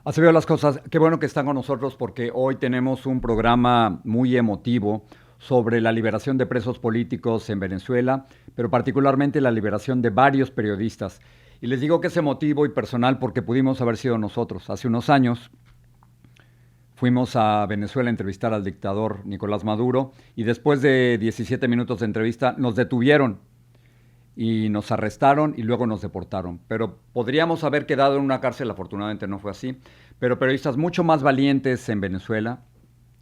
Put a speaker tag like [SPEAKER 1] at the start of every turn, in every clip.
[SPEAKER 1] Así veo las cosas. Qué bueno que están con nosotros porque hoy tenemos un programa muy emotivo sobre la liberación de presos políticos en Venezuela, pero particularmente la liberación de varios periodistas. Y les digo que es emotivo y personal porque pudimos haber sido nosotros. Hace unos años fuimos a Venezuela a entrevistar al dictador Nicolás Maduro y después de 17 minutos de entrevista nos detuvieron y nos arrestaron y luego nos deportaron. Pero podríamos haber quedado en una cárcel, afortunadamente no fue así. Pero periodistas mucho más valientes en Venezuela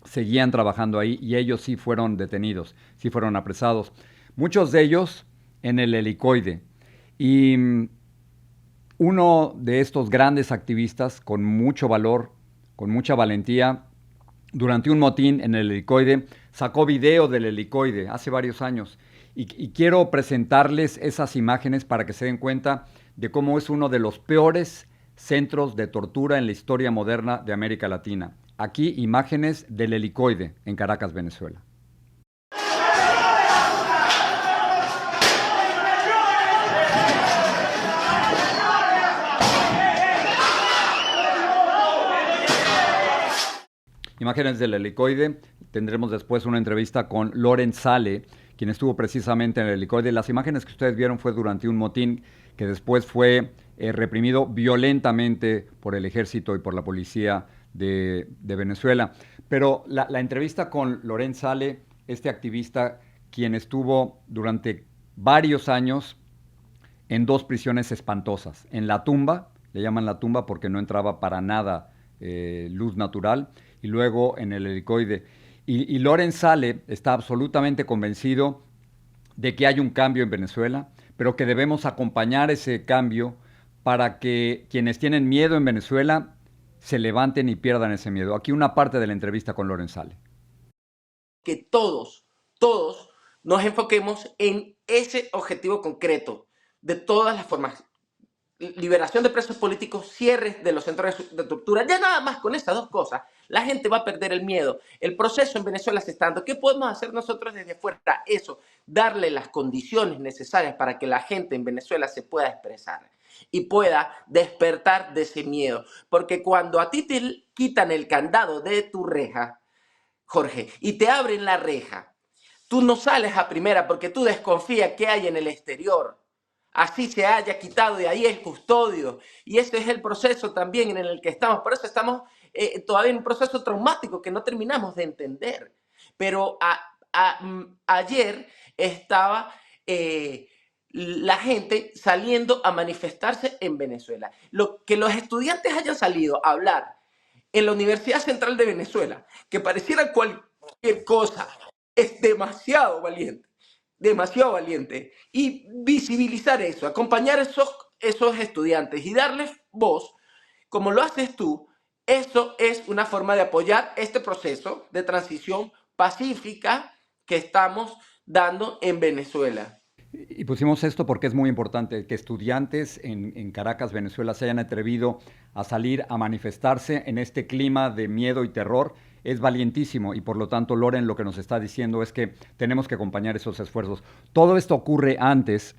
[SPEAKER 1] seguían trabajando ahí y ellos sí fueron detenidos, sí fueron apresados. Muchos de ellos en el helicoide. Y uno de estos grandes activistas con mucho valor, con mucha valentía, durante un motín en el helicoide, sacó video del helicoide hace varios años. Y quiero presentarles esas imágenes para que se den cuenta de cómo es uno de los peores centros de tortura en la historia moderna de América Latina. Aquí imágenes del helicoide en Caracas, Venezuela. Imágenes del helicoide. Tendremos después una entrevista con Loren Sale, quien estuvo precisamente en el helicoide. Las imágenes que ustedes vieron fue durante un motín que después fue reprimido violentamente por el ejército y por la policía de Venezuela. Pero la entrevista con Loren Sale, este activista, quien estuvo durante varios años en dos prisiones espantosas. En la tumba, le llaman la tumba porque no entraba para nada luz natural, y luego en el helicoide. Y Loren Sale está absolutamente convencido de que hay un cambio en Venezuela, pero que debemos acompañar ese cambio para que quienes tienen miedo en Venezuela se levanten y pierdan ese miedo. Aquí una parte de la entrevista con Loren Sale.
[SPEAKER 2] Que todos nos enfoquemos en ese objetivo concreto de todas las formas. Liberación de presos políticos, cierre de los centros de tortura. Ya nada más con estas dos cosas, la gente va a perder el miedo. El proceso en Venezuela se está dando. ¿Qué podemos hacer nosotros desde fuera? Eso, darle las condiciones necesarias para que la gente en Venezuela se pueda expresar y pueda despertar de ese miedo. Porque cuando a ti te quitan el candado de tu reja, Jorge, y te abren la reja, tú no sales a primera porque tú desconfías qué hay en el exterior. Así se haya quitado de ahí el custodio. Y ese es el proceso también en el que estamos. Por eso estamos todavía en un proceso traumático que no terminamos de entender. Pero ayer estaba la gente saliendo a manifestarse en Venezuela. Que los estudiantes hayan salido a hablar en la Universidad Central de Venezuela, que pareciera cualquier cosa, es demasiado valiente. Y visibilizar eso, acompañar a esos estudiantes y darles voz, como lo haces tú, eso es una forma de apoyar este proceso de transición pacífica que estamos dando en Venezuela.
[SPEAKER 1] Y pusimos esto porque es muy importante que estudiantes en Caracas, Venezuela, se hayan atrevido a salir a manifestarse en este clima de miedo y terror. Es valientísimo y por lo tanto Loren lo que nos está diciendo es que tenemos que acompañar esos esfuerzos. Todo esto ocurre antes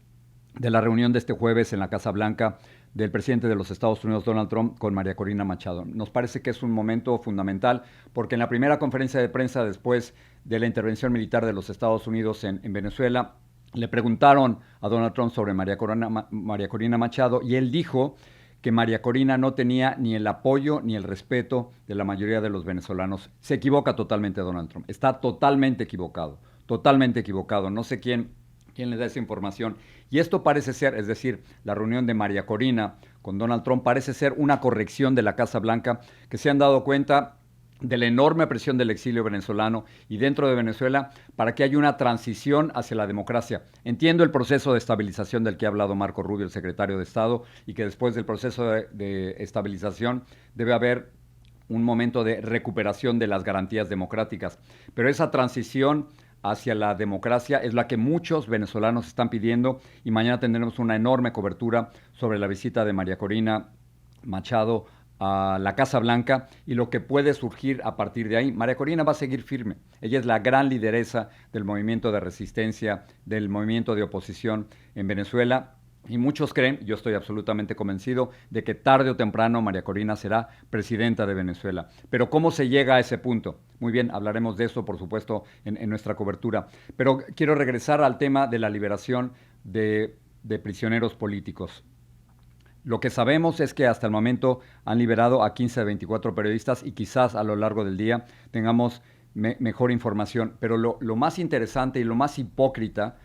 [SPEAKER 1] de la reunión de este jueves en la Casa Blanca del presidente de los Estados Unidos, Donald Trump, con María Corina Machado. Nos parece que es un momento fundamental porque en la primera conferencia de prensa después de la intervención militar de los Estados Unidos en Venezuela, le preguntaron a Donald Trump sobre María Corina Machado y él dijo que María Corina no tenía ni el apoyo ni el respeto de la mayoría de los venezolanos. Se equivoca totalmente Donald Trump. Está totalmente equivocado. Totalmente equivocado. No sé quién le da esa información. Y esto parece ser, es decir, la reunión de María Corina con Donald Trump parece ser una corrección de la Casa Blanca, que se han dado cuenta de la enorme presión del exilio venezolano y dentro de Venezuela para que haya una transición hacia la democracia. Entiendo el proceso de estabilización del que ha hablado Marco Rubio, el secretario de Estado, y que después del proceso de estabilización debe haber un momento de recuperación de las garantías democráticas. Pero esa transición hacia la democracia es la que muchos venezolanos están pidiendo y mañana tendremos una enorme cobertura sobre la visita de María Corina Machado a la Casa Blanca y lo que puede surgir a partir de ahí. María Corina va a seguir firme. Ella es la gran lideresa del movimiento de resistencia, del movimiento de oposición en Venezuela Y muchos creen, yo estoy absolutamente convencido, de que tarde o temprano María Corina será presidenta de Venezuela. Pero ¿cómo se llega a ese punto? Muy bien, hablaremos de eso, por supuesto, en nuestra cobertura. Pero quiero regresar al tema de la liberación de prisioneros políticos. Lo que sabemos es que hasta el momento han liberado a 15 de 24 periodistas y quizás a lo largo del día tengamos mejor información. Pero lo más interesante y lo más hipócrita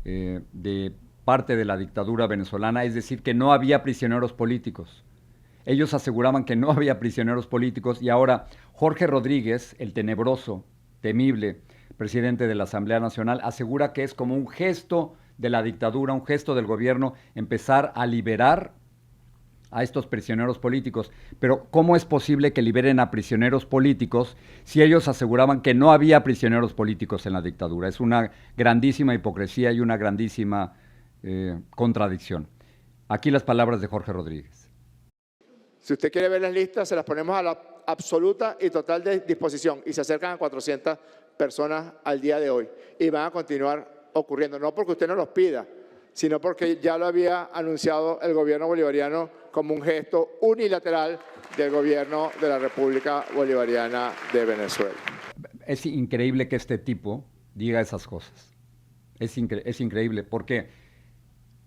[SPEAKER 1] de parte de la dictadura venezolana es decir que no había prisioneros políticos. Ellos aseguraban que no había prisioneros políticos y ahora Jorge Rodríguez, el tenebroso, temible presidente de la Asamblea Nacional, asegura que es como un gesto de la dictadura, un gesto del gobierno, empezar a liberar a estos prisioneros políticos. Pero ¿cómo es posible que liberen a prisioneros políticos si ellos aseguraban que no había prisioneros políticos en la dictadura? Es una grandísima hipocresía y una grandísima contradicción. Aquí las palabras de Jorge Rodríguez.
[SPEAKER 3] Si usted quiere ver las listas, se las ponemos a la absoluta y total disposición y se acercan a 400 personas al día de hoy y van a continuar ocurriendo, no porque usted no los pida, sino porque ya lo había anunciado el gobierno bolivariano como un gesto unilateral del gobierno de la República Bolivariana de Venezuela.
[SPEAKER 1] Es increíble que este tipo diga esas cosas. Es increíble porque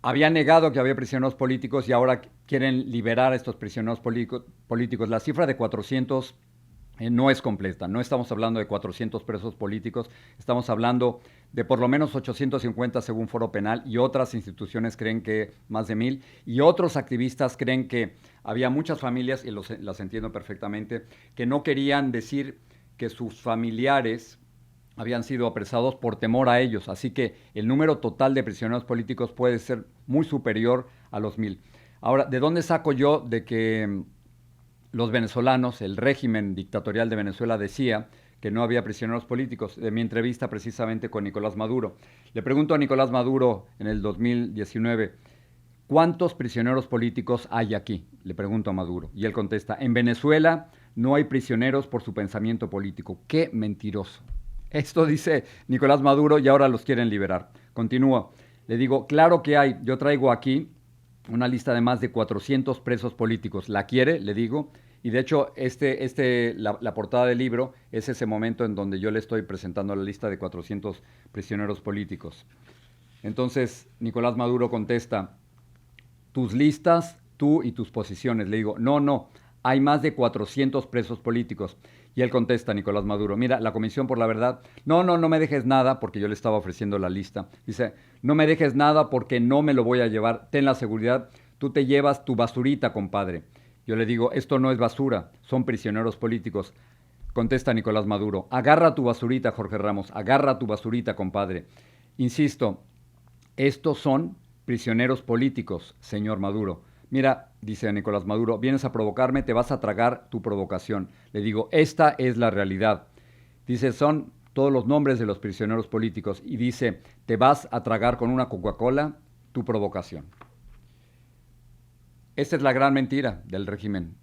[SPEAKER 1] había negado que había prisioneros políticos y ahora quieren liberar a estos prisioneros políticos. La cifra de 400 no es completa. No estamos hablando de 400 presos políticos. Estamos hablando de por lo menos 850 según Foro Penal y otras instituciones creen que más de 1000 y otros activistas creen que había muchas familias, y las entiendo perfectamente, que no querían decir que sus familiares habían sido apresados por temor a ellos. Así que el número total de prisioneros políticos puede ser muy superior a los 1000. Ahora, ¿de dónde saco yo de que los venezolanos, el régimen dictatorial de Venezuela decía que no había prisioneros políticos? De mi entrevista precisamente con Nicolás Maduro. Le pregunto a Nicolás Maduro en el 2019, ¿cuántos prisioneros políticos hay aquí? Le pregunto a Maduro. Y él contesta, en Venezuela no hay prisioneros por su pensamiento político. ¡Qué mentiroso! Esto dice Nicolás Maduro y ahora los quieren liberar. Continúo. Le digo, claro que hay. Yo traigo aquí una lista de más de 400 presos políticos. ¿La quiere? Le digo. Y de hecho, la portada del libro es ese momento en donde yo le estoy presentando la lista de 400 prisioneros políticos. Entonces, Nicolás Maduro contesta, tus listas, tú y tus posiciones. Le digo, no, hay más de 400 presos políticos. Y él contesta, Nicolás Maduro, mira, la Comisión por la Verdad, no me dejes nada, porque yo le estaba ofreciendo la lista. Dice, no me dejes nada porque no me lo voy a llevar, ten la seguridad, tú te llevas tu basurita, compadre. Yo le digo, esto no es basura, son prisioneros políticos. Contesta Nicolás Maduro, agarra tu basurita, Jorge Ramos, agarra tu basurita, compadre. Insisto, estos son prisioneros políticos, señor Maduro. Mira, dice Nicolás Maduro, vienes a provocarme, te vas a tragar tu provocación. Le digo, esta es la realidad. Dice, son todos los nombres de los prisioneros políticos. Y dice, te vas a tragar con una Coca-Cola tu provocación. Esta es la gran mentira del régimen.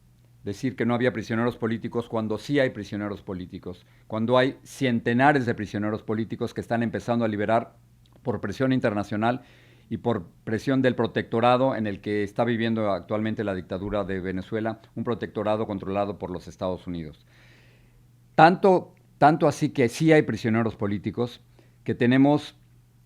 [SPEAKER 1] Decir que no había prisioneros políticos cuando sí hay prisioneros políticos. Cuando hay centenares de prisioneros políticos que están empezando a liberar por presión internacional y por presión del protectorado en el que está viviendo actualmente la dictadura de Venezuela, un protectorado controlado por los Estados Unidos. Tanto así que sí hay prisioneros políticos, que tenemos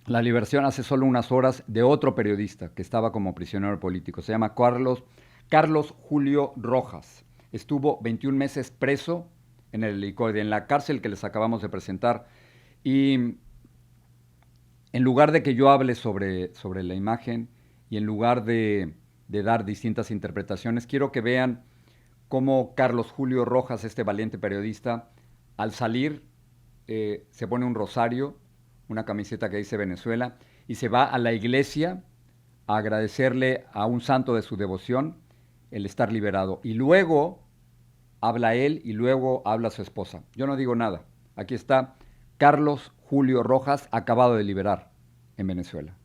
[SPEAKER 1] la liberación hace solo unas horas de otro periodista que estaba como prisionero político. Se llama Carlos Julio Rojas. Estuvo 21 meses preso en el helicoide, en la cárcel que les acabamos de presentar. Y en lugar de que yo hable sobre la imagen y en lugar de dar distintas interpretaciones, quiero que vean cómo Carlos Julio Rojas, este valiente periodista, al salir se pone un rosario, una camiseta que dice Venezuela, y se va a la iglesia a agradecerle a un santo de su devoción el estar liberado. Y luego habla él y luego habla su esposa. Yo no digo nada. Aquí está Carlos Julio Rojas, acabado de liberar en Venezuela.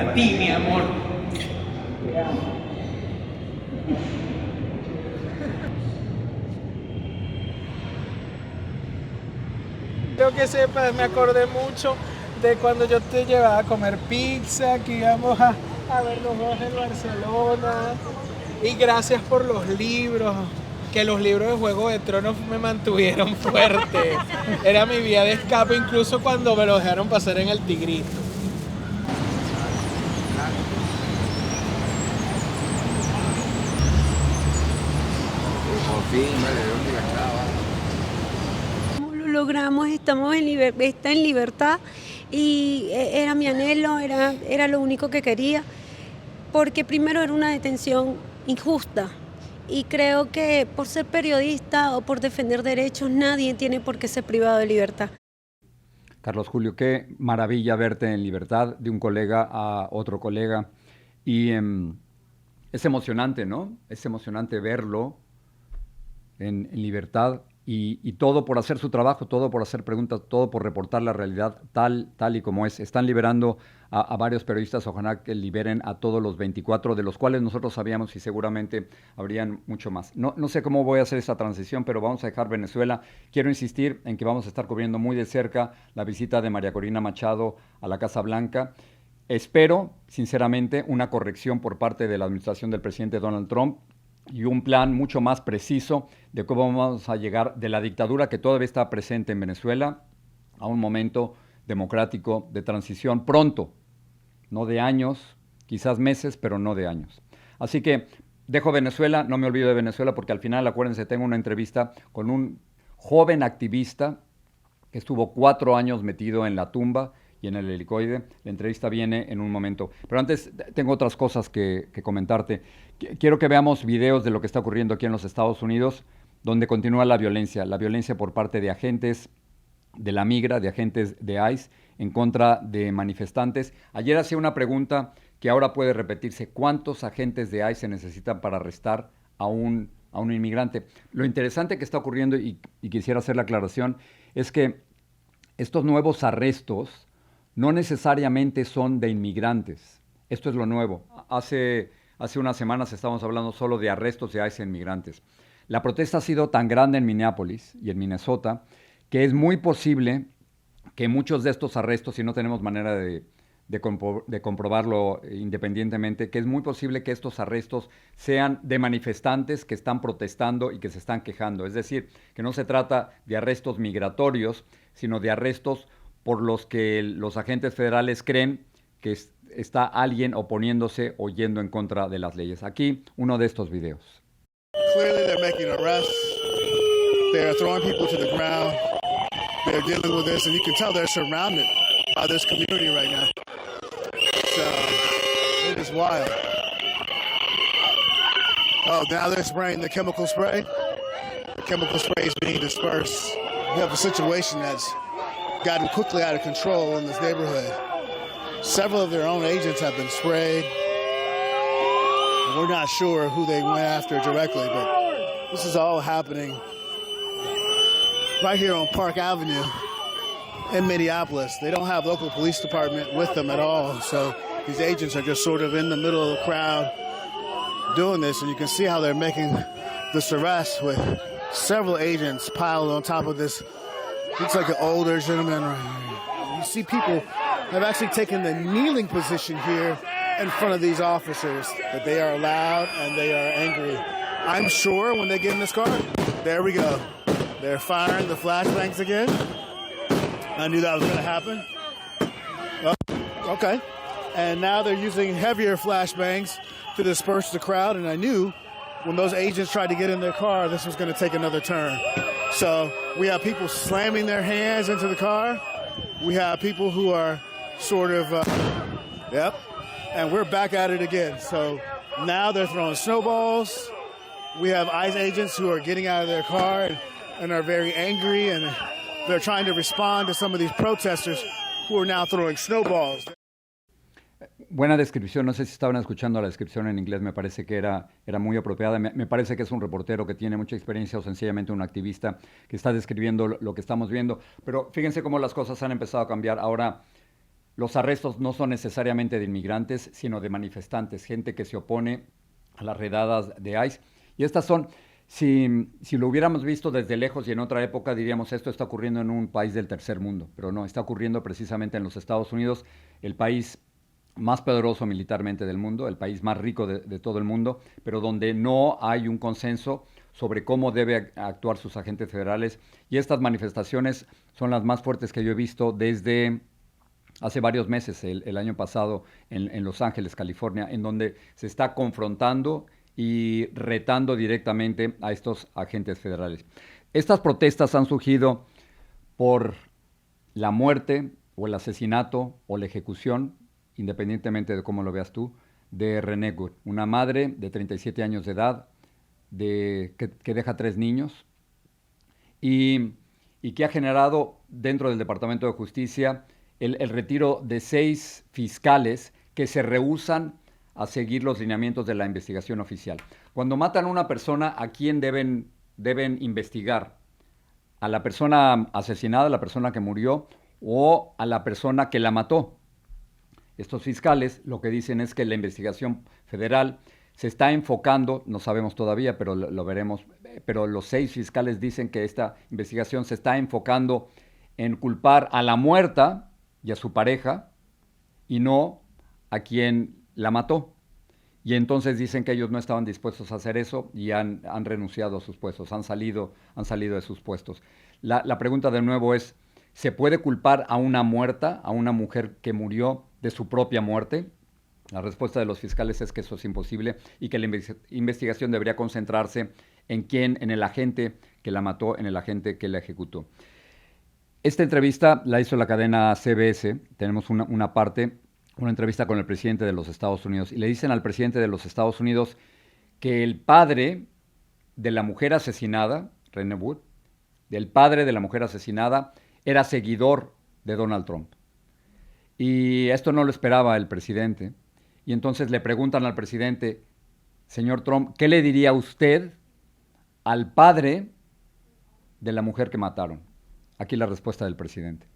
[SPEAKER 4] a ti, mi amor. Te amo. Quiero que sepas, me acordé mucho de cuando yo te llevaba a comer pizza, que íbamos a ver los dos en Barcelona. Y gracias por los libros, que los libros de Juego de Tronos me mantuvieron fuerte. Era mi vía de escape incluso cuando me lo dejaron pasar en el Tigrito.
[SPEAKER 5] Por fin, vale, ¿dónde estaba?
[SPEAKER 6] Lo logramos, estamos está en libertad y era mi anhelo, era lo único que quería, porque primero era una detención injusta y creo que por ser periodista o por defender derechos nadie tiene por qué ser privado de libertad.
[SPEAKER 1] Carlos Julio, qué maravilla verte en libertad de un colega a otro colega y es emocionante, ¿no? Es emocionante verlo en libertad y todo por hacer su trabajo, todo por hacer preguntas, todo por reportar la realidad tal y como es. Están liberando a varios periodistas, ojalá que liberen a todos los 24, de los cuales nosotros sabíamos y seguramente habrían mucho más. No sé cómo voy a hacer esta transición, pero vamos a dejar Venezuela. Quiero insistir en que vamos a estar cubriendo muy de cerca la visita de María Corina Machado a la Casa Blanca. Espero, sinceramente, una corrección por parte de la administración del presidente Donald Trump y un plan mucho más preciso de cómo vamos a llegar de la dictadura que todavía está presente en Venezuela a un momento democrático de transición pronto, no de años, quizás meses, pero no de años. Así que dejo Venezuela, no me olvido de Venezuela porque al final, acuérdense, tengo una entrevista con un joven activista que estuvo 4 años metido en la tumba y en el helicoide. La entrevista viene en un momento. Pero antes tengo otras cosas que comentarte. Quiero que veamos videos de lo que está ocurriendo aquí en los Estados Unidos, donde continúa la violencia por parte de agentes de la migra, de agentes de ICE, en contra de manifestantes. Ayer hacía una pregunta que ahora puede repetirse. ¿Cuántos agentes de ICE se necesitan para arrestar a un inmigrante? Lo interesante que está ocurriendo, y quisiera hacer la aclaración, es que estos nuevos arrestos no necesariamente son de inmigrantes. Esto es lo nuevo. Hace unas semanas estábamos hablando solo de arrestos de ICE en migrantes. La protesta ha sido tan grande en Minneapolis y en Minnesota que es muy posible que muchos de estos arrestos, si no tenemos manera de comprobarlo independientemente, que es muy posible que estos arrestos sean de manifestantes que están protestando y que se están quejando. Es decir, que no se trata de arrestos migratorios, sino de arrestos por los que los agentes federales creen que está alguien oponiéndose o yendo en contra de las leyes. Aquí, uno de estos videos.
[SPEAKER 7] Clearly they're making arrests. They're throwing people to the ground. They're dealing with this, and you can tell they're surrounded by this community right now. So, it is wild. Oh, now they're spraying the chemical spray. The chemical spray is being dispersed. We have a situation that's gotten quickly out of control in this neighborhood. Several of their own agents have been sprayed. And we're not sure who they went after directly, but this is all happening right here on Park Avenue in Minneapolis. They don't have local police department with them at all, so these agents are just sort of in the middle of the crowd doing this, and you can see how they're making this arrest with several agents piled on top of this. Looks like an older gentleman right here. You see people have actually taken the kneeling position here in front of these officers, that they are loud and they are angry. I'm sure when they get in this car, there we go. They're firing the flashbangs again. I knew that was going to happen. Oh, okay. And now they're using heavier flashbangs to disperse the crowd, and I knew when those agents tried to get in their car, this was going to take another turn. So we have people slamming their hands into the car. We have people who are sort of, yep, and we're back at it again. So now they're throwing snowballs. We have ICE agents who are getting out of their car and are very angry, and they're trying to respond to some of these protesters who are now throwing snowballs.
[SPEAKER 1] Buena descripción, no sé si estaban escuchando la descripción en inglés, me parece que era muy apropiada, me parece que es un reportero que tiene mucha experiencia o sencillamente un activista que está describiendo lo que estamos viendo, pero fíjense cómo las cosas han empezado a cambiar. Ahora, los arrestos no son necesariamente de inmigrantes, sino de manifestantes, gente que se opone a las redadas de ICE. Y estas son, si lo hubiéramos visto desde lejos y en otra época, diríamos esto está ocurriendo en un país del tercer mundo, pero no, está ocurriendo precisamente en los Estados Unidos, el país más poderoso militarmente del mundo, el país más rico de todo el mundo, pero donde no hay un consenso sobre cómo deben actuar sus agentes federales. Y estas manifestaciones son las más fuertes que yo he visto desde hace varios meses, el año pasado, en Los Ángeles, California, en donde se está confrontando y retando directamente a estos agentes federales. Estas protestas han surgido por la muerte o el asesinato o la ejecución, independientemente de cómo lo veas tú, de Renee Good, una madre de 37 años de edad, que deja 3 niños y que ha generado dentro del Departamento de Justicia el retiro de 6 fiscales que se rehúsan a seguir los lineamientos de la investigación oficial. Cuando matan a una persona, ¿a quién deben investigar? ¿A la persona asesinada, a la persona que murió, o a la persona que la mató? Estos fiscales lo que dicen es que la investigación federal se está enfocando, no sabemos todavía, pero lo veremos, pero los 6 fiscales dicen que esta investigación se está enfocando en culpar a la muerta y a su pareja y no a quien la mató. Y entonces dicen que ellos no estaban dispuestos a hacer eso y han renunciado a sus puestos, han salido de sus puestos. La pregunta de nuevo es, ¿se puede culpar a una muerta, a una mujer que murió de su propia muerte? La respuesta de los fiscales es que eso es imposible y que la investigación debería concentrarse en el agente que la mató, en el agente que la ejecutó. Esta entrevista la hizo la cadena CBS, tenemos una entrevista con el presidente de los Estados Unidos, y le dicen al presidente de los Estados Unidos que el padre de la mujer asesinada, Renee Wood, del padre de la mujer asesinada, era seguidor de Donald Trump. Y esto no lo esperaba el presidente. Y entonces le preguntan al presidente, señor Trump, ¿qué le diría usted al padre de la mujer que mataron? Aquí la respuesta del presidente.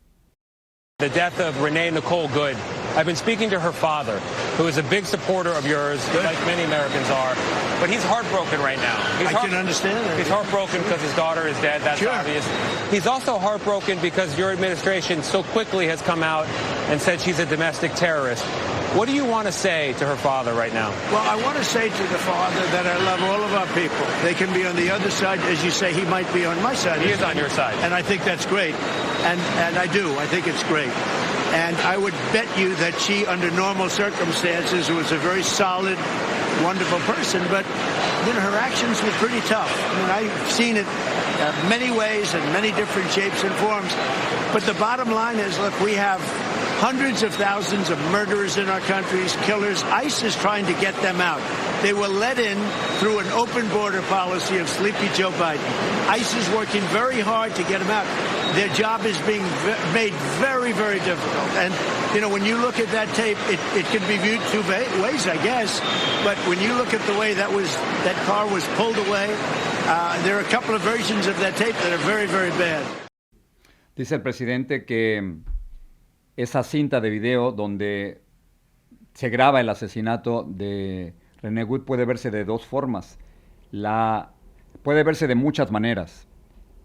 [SPEAKER 8] The death of Renee Nicole Good. I've been speaking to her father, who is a big supporter of yours, like many Americans are, but he's heartbroken right now. I can understand that. He's heartbroken because his daughter is dead, that's obvious. He's also heartbroken because your administration so quickly has come out and said she's a domestic terrorist. What do you want to say to her father right now?
[SPEAKER 9] Well, I want to say to the father that I love all of our people. They can be on the other side. As you say, he might be on my side.
[SPEAKER 8] He is on your side.
[SPEAKER 9] And I think that's great. And I do. I think it's great. And I would bet you that she, under normal circumstances, was a very solid, wonderful person. But, you know, her actions were pretty tough. I mean, I've seen it many ways and many different shapes and forms. But the bottom line is, look, we have hundreds of thousands of murderers in our countries, killers. ICE is trying to get them out. They were let in through an open border policy of Sleepy Joe Biden. ICE is working very hard to get them out. Their job is being made very, very difficult. And, you know, when you look at that tape, it can be viewed 2 ways, I guess. But when you look at the way that car was pulled away, there are a couple of versions of that tape that are very, very bad.
[SPEAKER 1] Dice el presidente que esa cinta de video donde se graba el asesinato de Renee Wood puede verse de 2 formas. Puede verse de muchas maneras,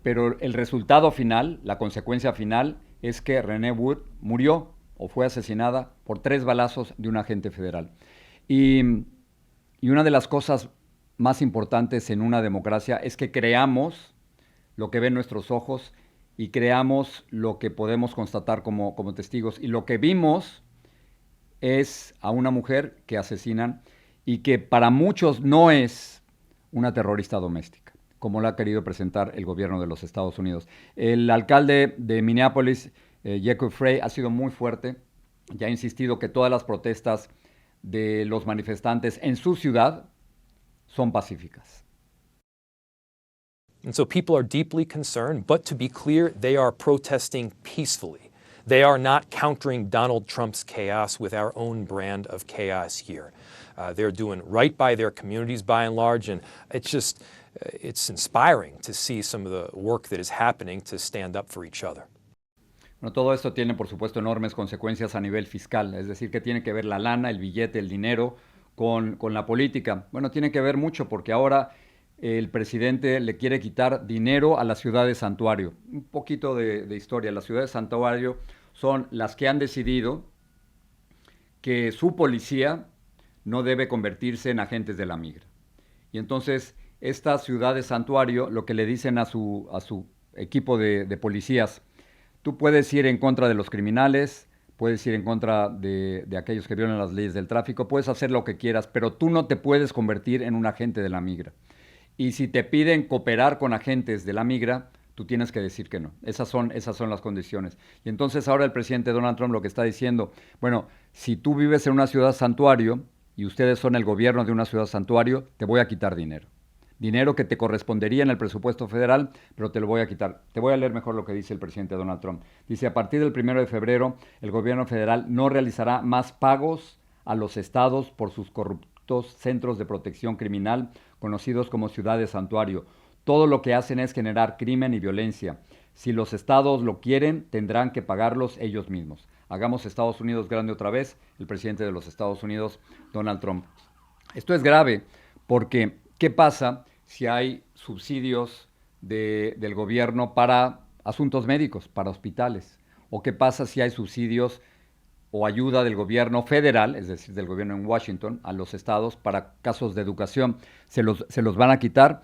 [SPEAKER 1] pero el resultado final, la consecuencia final, es que Renee Wood murió o fue asesinada por 3 balazos de un agente federal. Y una de las cosas más importantes en una democracia es que creamos lo que ven nuestros ojos y creamos lo que podemos constatar como testigos. Y lo que vimos es a una mujer que asesinan y que para muchos no es una terrorista doméstica, como la ha querido presentar el gobierno de los Estados Unidos. El alcalde de Minneapolis, Jacob Frey, ha sido muy fuerte y ha insistido que todas las protestas de los manifestantes en su ciudad son pacíficas.
[SPEAKER 10] And so people are deeply concerned, but to be clear, they are protesting peacefully. They are not countering Donald Trump's chaos with our own brand of chaos here. They're doing right by their communities by and large, and it's inspiring to see some of the work that is happening to stand up for each other.
[SPEAKER 1] Bueno, todo esto tiene, por supuesto, enormes consecuencias a nivel fiscal, es decir, que tiene que ver la lana, el billete, el dinero con la política. Bueno, tiene que ver mucho porque ahora el presidente le quiere quitar dinero a las ciudades santuario. Un poquito de historia. Las ciudades santuario son las que han decidido que su policía no debe convertirse en agentes de la migra. Y entonces, estas ciudades santuario lo que le dicen a su equipo de policías: tú puedes ir en contra de los criminales, puedes ir en contra de aquellos que violan las leyes del tráfico, puedes hacer lo que quieras, pero tú no te puedes convertir en un agente de la migra. Y si te piden cooperar con agentes de la migra, tú tienes que decir que no. Esas son las condiciones. Y entonces ahora el presidente Donald Trump lo que está diciendo: bueno, si tú vives en una ciudad santuario y ustedes son el gobierno de una ciudad santuario, te voy a quitar dinero. Dinero que te correspondería en el presupuesto federal, pero te lo voy a quitar. Te voy a leer mejor lo que dice el presidente Donald Trump. Dice: a partir del 1 de febrero, el gobierno federal no realizará más pagos a los estados por sus corruptos centros de protección criminal, conocidos como ciudades santuario. Todo lo que hacen es generar crimen y violencia. Si los estados lo quieren, tendrán que pagarlos ellos mismos. Hagamos Estados Unidos grande otra vez, el presidente de los Estados Unidos, Donald Trump. Esto es grave porque, ¿qué pasa si hay subsidios del gobierno para asuntos médicos, para hospitales? ¿O qué pasa si hay subsidios o ayuda del gobierno federal, es decir, del gobierno en Washington, a los estados para casos de educación? ¿Se los van a quitar?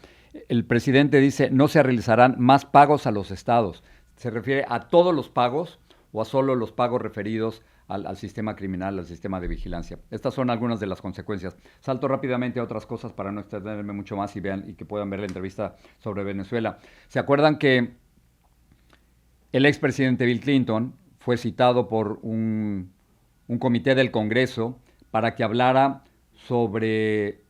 [SPEAKER 1] El presidente dice: no se realizarán más pagos a los estados. ¿Se refiere a todos los pagos o a solo los pagos referidos al sistema criminal, al sistema de vigilancia? Estas son algunas de las consecuencias. Salto rápidamente a otras cosas para no extenderme mucho más y que puedan ver la entrevista sobre Venezuela. ¿Se acuerdan que el expresidente Bill Clinton fue citado por un comité del Congreso para que hablara sobre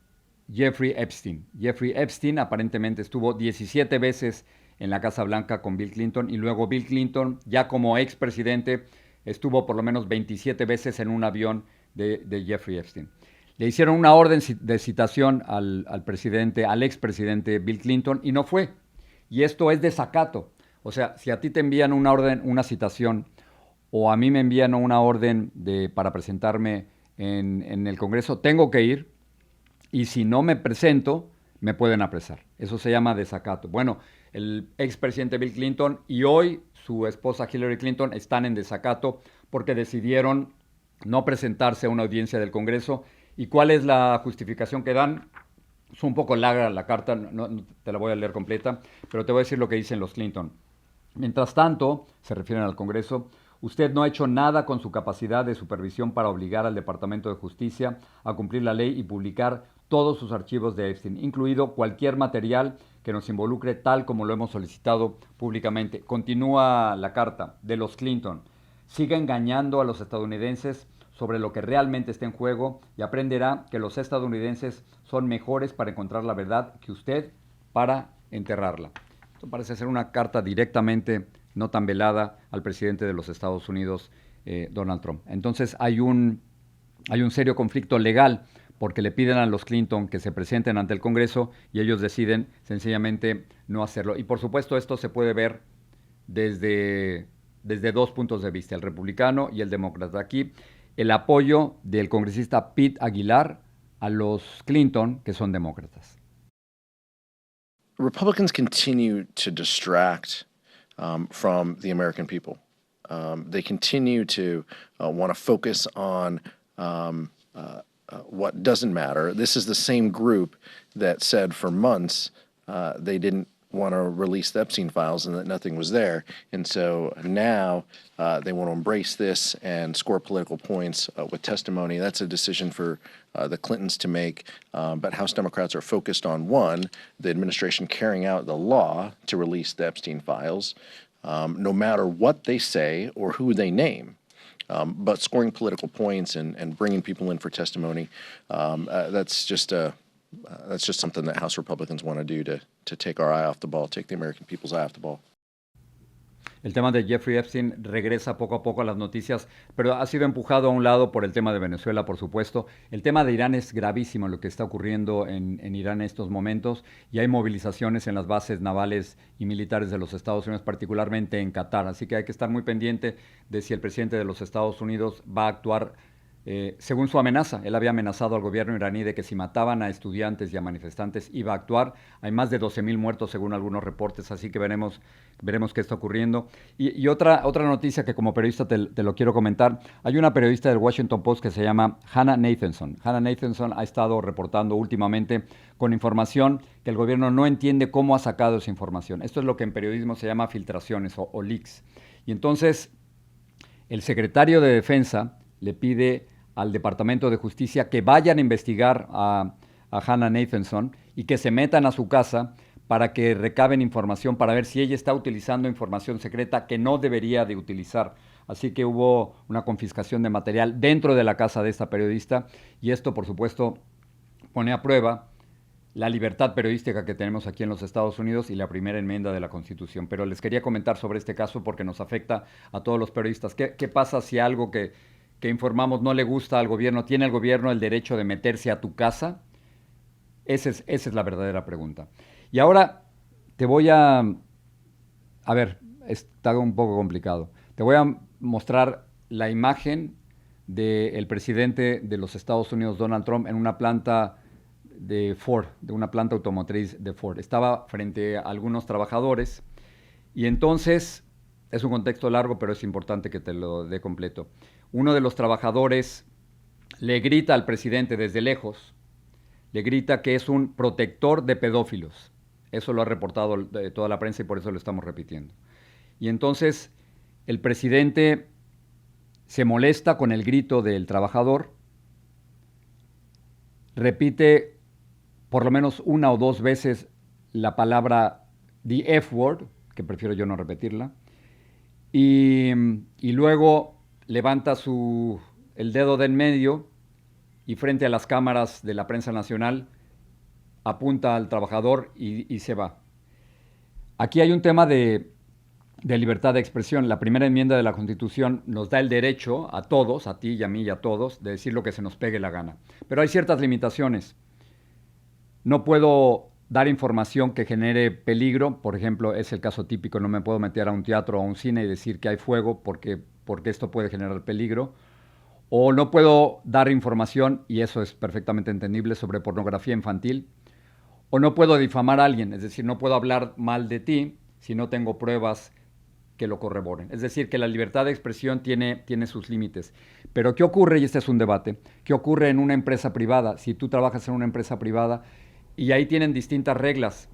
[SPEAKER 1] Jeffrey Epstein? Jeffrey Epstein aparentemente estuvo 17 veces en la Casa Blanca con Bill Clinton, y luego Bill Clinton, ya como expresidente, estuvo por lo menos 27 veces en un avión de Jeffrey Epstein. Le hicieron una orden de citación al expresidente Bill Clinton, y no fue. Y esto es desacato. O sea, si a ti te envían una orden, una citación, o a mí me envían una orden para presentarme en el Congreso, tengo que ir, y si no me presento, me pueden apresar. Eso se llama desacato. Bueno, el expresidente Bill Clinton y hoy su esposa Hillary Clinton están en desacato porque decidieron no presentarse a una audiencia del Congreso. ¿Y cuál es la justificación que dan? Es un poco larga la carta, no te la voy a leer completa, pero te voy a decir lo que dicen los Clinton. Mientras tanto, se refieren al Congreso, usted no ha hecho nada con su capacidad de supervisión para obligar al Departamento de Justicia a cumplir la ley y publicar todos sus archivos de Epstein, incluido cualquier material que nos involucre tal como lo hemos solicitado públicamente. Continúa la carta de los Clinton. Siga engañando a los estadounidenses sobre lo que realmente está en juego y aprenderá que los estadounidenses son mejores para encontrar la verdad que usted para enterrarla. Esto parece ser una carta directamente, no tan velada, al presidente de los Estados Unidos, Donald Trump. Entonces hay un serio conflicto legal porque le piden a los Clinton que se presenten ante el Congreso y ellos deciden sencillamente no hacerlo. Y por supuesto esto se puede ver desde dos puntos de vista, el republicano y el demócrata. Aquí el apoyo del congresista Pete Aguilar a los Clinton, que son demócratas.
[SPEAKER 11] Republicans continue to distract from the American people. They continue to want to focus on what doesn't matter. This is the same group that said for months they didn't want to release the Epstein files and that nothing was there. And so now they want to embrace this and score political points with testimony. That's a decision for the Clintons to make. But House Democrats are focused on, one, the administration carrying out the law to release the Epstein files, no matter what they say or who they name. But scoring political points and bringing people in for testimony, that's just something that House Republicans want to do to take our eye off the ball, take the American people's eye off the ball.
[SPEAKER 1] el tema de Jeffrey Epstein regresa poco a poco a las noticias, pero ha sido empujado a un lado por el tema de Venezuela, por supuesto. El tema de Irán es gravísimo, lo que está ocurriendo en Irán en estos momentos, y hay movilizaciones en las bases navales y militares de los Estados Unidos, particularmente en Qatar. Así que hay que estar muy pendiente de si el presidente de los Estados Unidos va a actuar según su amenaza. Él había amenazado al gobierno iraní de que si mataban a estudiantes y a manifestantes iba a actuar. Hay más de 12,000 muertos según algunos reportes, así que veremos qué está ocurriendo. Y otra noticia que como periodista te lo quiero comentar. Hay una periodista del Washington Post que se llama Hannah Nathanson. Hannah Nathanson ha estado reportando últimamente con información que el gobierno no entiende cómo ha sacado esa información. Esto es lo que en periodismo se llama filtraciones o leaks. Y entonces el secretario de Defensa le pide al Departamento de Justicia que vayan a investigar a Hannah Nathanson y que se metan a su casa para que recaben información para ver si ella está utilizando información secreta que no debería de utilizar. Así que hubo una confiscación de material dentro de la casa de esta periodista y esto, por supuesto, pone a prueba la libertad periodística que tenemos aquí en los Estados Unidos y la primera enmienda de la Constitución. Pero les quería comentar sobre este caso porque nos afecta a todos los periodistas. ¿Qué pasa si algo que informamos no le gusta al gobierno? ¿Tiene el gobierno el derecho de meterse a tu casa? Esa es la verdadera pregunta. Y ahora te voy a ver, está un poco complicado. Te voy a mostrar la imagen del presidente de los Estados Unidos, Donald Trump, en una planta de Ford, de una planta automotriz de Ford. Estaba frente a algunos trabajadores y entonces, es un contexto largo, pero es importante que te lo dé completo. Uno de los trabajadores le grita al presidente desde lejos, le grita que es un protector de pedófilos. Eso lo ha reportado toda la prensa y por eso lo estamos repitiendo. Y entonces el presidente se molesta con el grito del trabajador, repite por lo menos una o dos veces la palabra the F-word, que prefiero yo no repetirla, y luego levanta el dedo de en medio y frente a las cámaras de la prensa nacional apunta al trabajador y se va. Aquí hay un tema de libertad de expresión. La primera enmienda de la Constitución nos da el derecho a todos, a ti y a mí y a todos, de decir lo que se nos pegue la gana. Pero hay ciertas limitaciones. No puedo dar información que genere peligro. Por ejemplo, es el caso típico, no me puedo meter a un teatro o a un cine y decir que hay fuego porque esto puede generar peligro. O no puedo dar información, y eso es perfectamente entendible, sobre pornografía infantil. O no puedo difamar a alguien, es decir, no puedo hablar mal de ti si no tengo pruebas que lo corroboren. Es decir, que la libertad de expresión tiene sus límites. Pero ¿qué ocurre? Y este es un debate. ¿Qué ocurre en una empresa privada? Si tú trabajas en una empresa privada y ahí tienen distintas reglas,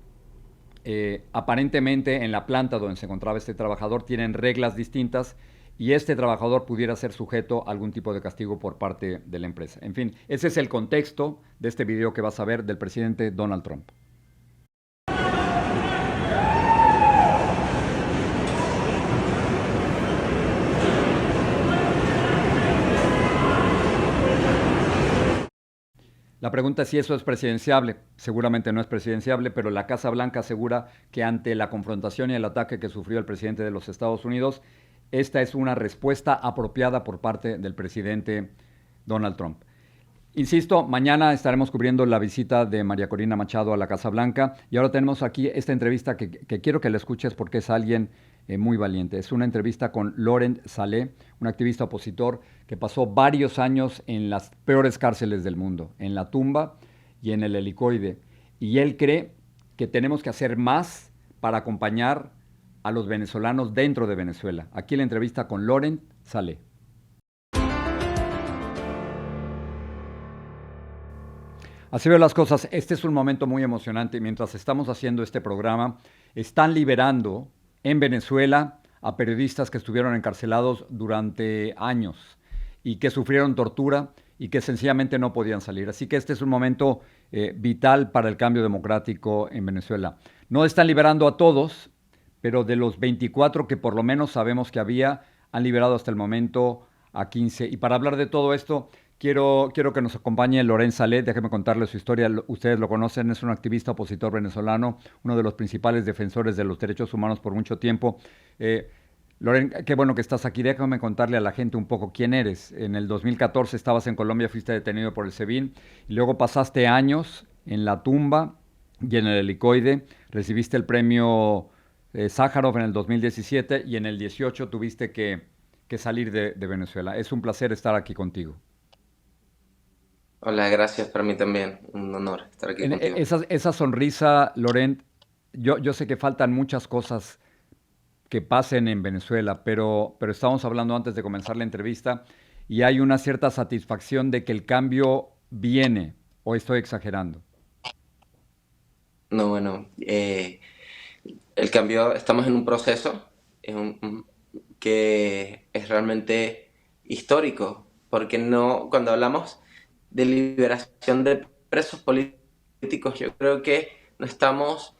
[SPEAKER 1] aparentemente en la planta donde se encontraba este trabajador tienen reglas distintas y este trabajador pudiera ser sujeto a algún tipo de castigo por parte de la empresa. En fin, ese es el contexto de este video que vas a ver del presidente Donald Trump. La pregunta es si eso es presidenciable. Seguramente no es presidenciable, pero la Casa Blanca asegura que ante la confrontación y el ataque que sufrió el presidente de los Estados Unidos, esta es una respuesta apropiada por parte del presidente Donald Trump. Insisto, mañana estaremos cubriendo la visita de María Corina Machado a la Casa Blanca y ahora tenemos aquí esta entrevista que quiero que la escuches porque es alguien muy valiente. Es una entrevista con Laurent Saleh, un activista opositor que pasó varios años en las peores cárceles del mundo, en la tumba y en el helicoide. Y él cree que tenemos que hacer más para acompañar a los venezolanos dentro de Venezuela. Aquí la entrevista con Laurent Saleh. Así veo las cosas. Este es un momento muy emocionante. Mientras estamos haciendo este programa, están liberando en Venezuela a periodistas que estuvieron encarcelados durante años y que sufrieron tortura y que sencillamente no podían salir. Así que este es un momento vital para el cambio democrático en Venezuela. No están liberando a todos, pero de los 24 que por lo menos sabemos que había, han liberado hasta el momento a 15. Y para hablar de todo esto, quiero que nos acompañe Laurent Saleh. Déjeme contarle su historia. Ustedes lo conocen, es un activista opositor venezolano, uno de los principales defensores de los derechos humanos por mucho tiempo. Loren, qué bueno que estás aquí. Déjame contarle a la gente un poco quién eres. En el 2014 estabas en Colombia, fuiste detenido por el SEBIN, y luego pasaste años en la tumba y en el helicoide. Recibiste el premio Sájarov en el 2017 y en el 18 tuviste que salir de Venezuela. Es un placer estar aquí contigo.
[SPEAKER 2] Hola, gracias, para mí también. Un honor estar aquí contigo.
[SPEAKER 1] Esa sonrisa, Loren, yo sé que faltan muchas cosas que pasen en Venezuela, pero estábamos hablando antes de comenzar la entrevista y hay una cierta satisfacción de que el cambio viene, ¿o estoy exagerando?
[SPEAKER 2] No, bueno, el cambio, estamos en un proceso que es realmente histórico, porque no, cuando hablamos de liberación de presos políticos, yo creo que no estamos